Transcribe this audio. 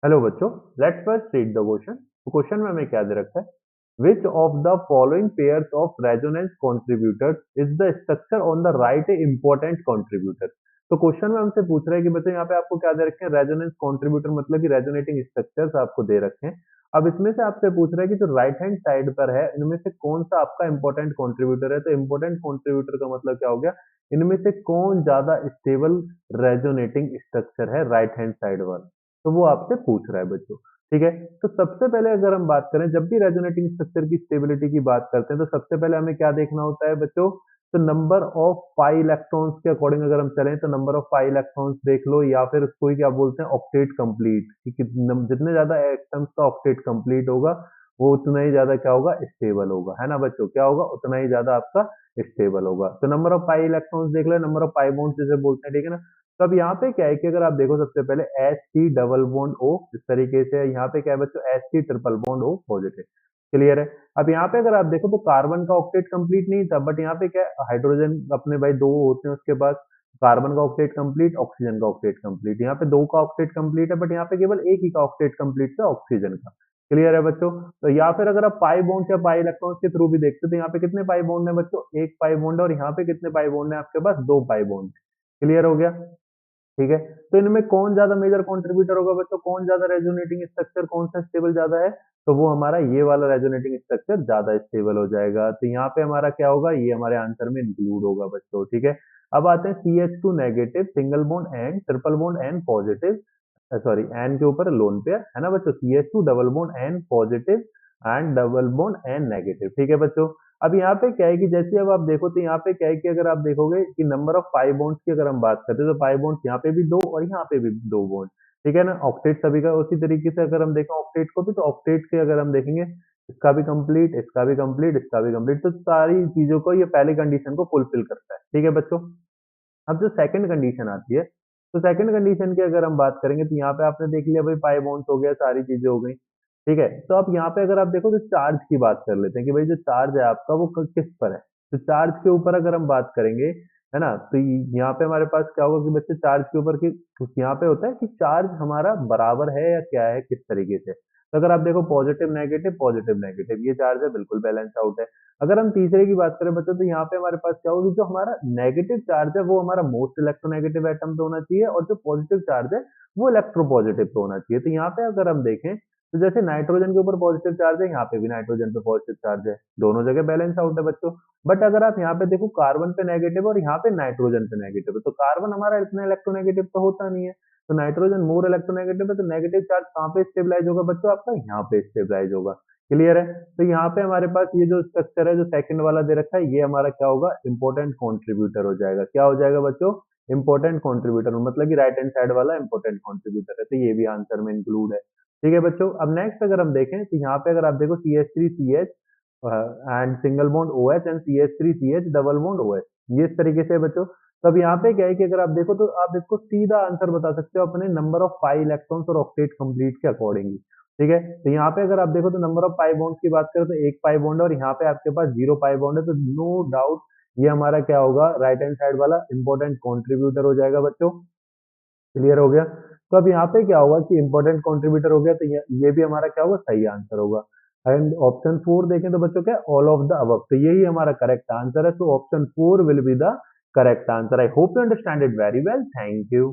Hello बच्चों, let's first read the question. तो question में हमें क्या दे रखा है? Which of the following pairs of resonance contributors is the structure on the right A important contributor. तो क्वेश्चन में हमसे पूछ रहा है कि बच्चों यहाँ पे आपको क्या दे रखे हैं? रेजोनेंस कंट्रीब्यूटर मतलब कि रेजोनेटिंग स्ट्रक्चर्स आपको दे रखे हैं। अब इसमें से आपसे पूछ रहा है कि जो राइट हैंड साइड पर है इनमें से कौन सा आपका इंपॉर्टेंट कंट्रीब्यूटर है। तो इंपॉर्टेंट कंट्रीब्यूटर का मतलब क्या हो गया? इनमें से कौन ज्यादा स्टेबल रेजोनेटिंग स्ट्रक्चर है राइट हैंड साइड वाला। तो वो आपसे पूछ रहा है बच्चों। ठीक है। तो सबसे पहले अगर हम बात करें, जब भी रेजोनेटिंग स्ट्रक्चर की स्टेबिलिटी की बात करते हैं तो सबसे पहले हमें क्या देखना होता है बच्चों? तो नंबर ऑफ पाई इलेक्ट्रॉन्स के अकॉर्डिंग अगर हम चलें तो नंबर ऑफ पाई इलेक्ट्रॉन्स देख लो, या फिर उसको ही क्या बोलते हैं, ऑक्टेट कंप्लीट। जितने ज्यादा एटम्स का ऑक्टेट कंप्लीट होगा वो उतना ही ज्यादा क्या होगा? स्टेबल होगा, है ना बच्चों? क्या होगा? उतना ही ज्यादा आपका स्टेबल होगा। तो नंबर ऑफ पाई इलेक्ट्रॉन्स देख लो, नंबर ऑफ पाई बॉन्ड्स जिसे बोलते हैं, ठीक है ना। तो अब यहाँ पे क्या है कि अगर आप देखो सबसे पहले H T double bond O इस तरीके से है। यहाँ पे क्या है बच्चों? H T triple bond O positive. Clear है। अब यहाँ पे अगर आप देखो तो कार्बन का ऑक्टेट कंप्लीट नहीं था, बट यहाँ पे क्या है, हाइड्रोजन अपने भाई दो होते हैं उसके पास। कार्बन का ऑक्टेट कंप्लीट, ऑक्सीजन का ऑक्टेट कंप्लीट। यहाँ पे दो का ऑक्टेट कंप्लीट है, बट यहाँ पे केवल एक ही का ऑक्टेट कंप्लीट था, ऑक्सीजन का। क्लियर है बच्चों? तो या फिर अगर आप पाई बॉन्ड या पाई इलेक्ट्रॉन्स के थ्रू भी देखते हो तो यहाँ पे कितने पाई बॉन्ड है बच्चों? एक पाई बॉन्ड है। और यहाँ पे कितने पाई बॉन्ड है आपके पास? दो पाई बॉन्ड। क्लियर हो गया? ठीक है। तो इनमें कौन ज्यादा मेजर कंट्रीब्यूटर होगा बच्चों? कौन ज्यादा रेजोनेटिंग स्ट्रक्चर, कौन सा स्टेबल ज्यादा है? तो वो हमारा ये वाला रेजोनेटिंग स्ट्रक्चर ज्यादा स्टेबल हो जाएगा। तो यहाँ पे हमारा क्या होगा? ये हमारे आंसर में इंक्लूड होगा बच्चों। ठीक है। अब आते हैं CH2 negative single bond and triple bond and positive, sorry N के ऊपर लोन पेयर, है ना बच्चों। CH2 double bond N positive and double bond N negative. ठीक है बच्चों। अब यहाँ पे क्या है कि जैसे अब आप देखो तो यहाँ पे क्या है कि अगर आप देखोगे कि नंबर ऑफ पाई बॉन्ड्स की अगर हम बात करते हैं तो पाई बॉन्ड्स यहाँ पे भी दो और यहाँ पे भी दो बॉन्ड। ठीक है ना। ऑक्टेट सभी का उसी तरीके से अगर हम देखें ऑक्टेट को भी, तो ऑक्टेट के अगर हम देखेंगे इसका भी कंप्लीट, इसका भी कंप्लीट, इसका भी कंप्लीट, तो सारी चीजों को ये पहली कंडीशन को फुलफिल करता है। ठीक है बच्चों। अब जो सेकंड कंडीशन आती है, तो सेकंड कंडीशन की अगर हम बात करेंगे तो यहाँ पे आपने देख लिया भाई पाई बॉन्ड्स हो गया, सारी चीजें हो गई। ठीक है। तो अब यहाँ पे अगर आप देखो तो चार्ज की बात कर लेते हैं कि भाई जो चार्ज है आपका वो किस पर है। तो चार्ज के ऊपर अगर हम बात करेंगे, है ना, तो यहाँ पे हमारे पास क्या होगा कि बच्चे चार्ज के ऊपर की यहाँ पे होता है कि चार्ज हमारा बराबर है या क्या है, किस तरीके से। तो अगर आप देखो पॉजिटिव नेगेटिव ये चार्ज है, बिल्कुल बैलेंस आउट है। अगर हम तीसरे की बात करें बच्चों तो यहाँ पे हमारे पास क्या होगी, जो हमारा नेगेटिव चार्ज है वो हमारा मोस्ट इलेक्ट्रोनेगेटिव एटम पे होना चाहिए, और जो पॉजिटिव चार्ज है वो इलेक्ट्रोपॉजिटिव पे होना चाहिए। तो यहाँ पे अगर हम देखें तो जैसे नाइट्रोजन के ऊपर पॉजिटिव चार्ज है, यहाँ पे भी नाइट्रोजन पे पॉजिटिव चार्ज है, दोनों जगह बैलेंस आउट है बच्चों। बट अगर आप यहाँ पे देखो कार्बन पे नेगेटिव और यहाँ पे नाइट्रोजन पे नेगेटिव है, तो कार्बन हमारा इतना इलेक्ट्रोनेगेटिव तो होता नहीं है। तो नाइट्रोजन मोर इलेक्ट्रोनेगेटिव है, तो नेगेटिव चार्ज कहाँ पे स्टेबलाइज होगा बच्चों? आपका यहाँ पे स्टेबलाइज होगा। क्लियर है। तो यहाँ पे हमारे पास ये जो स्ट्रक्चर है जो सेकंड वाला दे रखा है, ये हमारा क्या होगा? इंपॉर्टेंट कंट्रीब्यूटर हो जाएगा। क्या हो जाएगा बच्चों? इंपॉर्टेंट कंट्रीब्यूटर, मतलब कि राइट हैंड साइड वाला इंपॉर्टेंट कंट्रीब्यूटर है। तो ये भी आंसर में इंक्लूड है। ठीक है बच्चों। अब नेक्स्ट अगर हम देखें तो यहाँ पे अगर आप देखो CH3CH and single bond OH and CH3CH double bond OH, ये इस तरीके से है बच्चों। तो अब यहाँ पे क्या है कि अगर आप देखो तो आप इसको सीधा आंसर बता सकते हो अपने नंबर ऑफ पाई इलेक्ट्रॉन्स और ऑक्टेट कंप्लीट के अकॉर्डिंगली। ठीक है। तो यहाँ पे अगर आप देखो तो नंबर ऑफ पाई बॉन्ड्स की बात करें तो एक पाई बॉन्ड है, और यहाँ पे आपके पास जीरो पाई बॉन्ड है। तो नो डाउट ये हमारा क्या होगा? राइट हैंड साइड वाला इंपॉर्टेंट कंट्रीब्यूटर हो जाएगा बच्चों। क्लियर हो गया। तो अब यहाँ पे क्या होगा कि इंपॉर्टेंट कंट्रीब्यूटर हो गया, तो ये भी हमारा क्या होगा? सही आंसर होगा। एंड ऑप्शन 4 देखें तो बच्चों क्या? ऑल ऑफ द अबव, तो यही हमारा करेक्ट आंसर है। तो option 4 will be the correct answer. I hope you understand it very well. Thank you.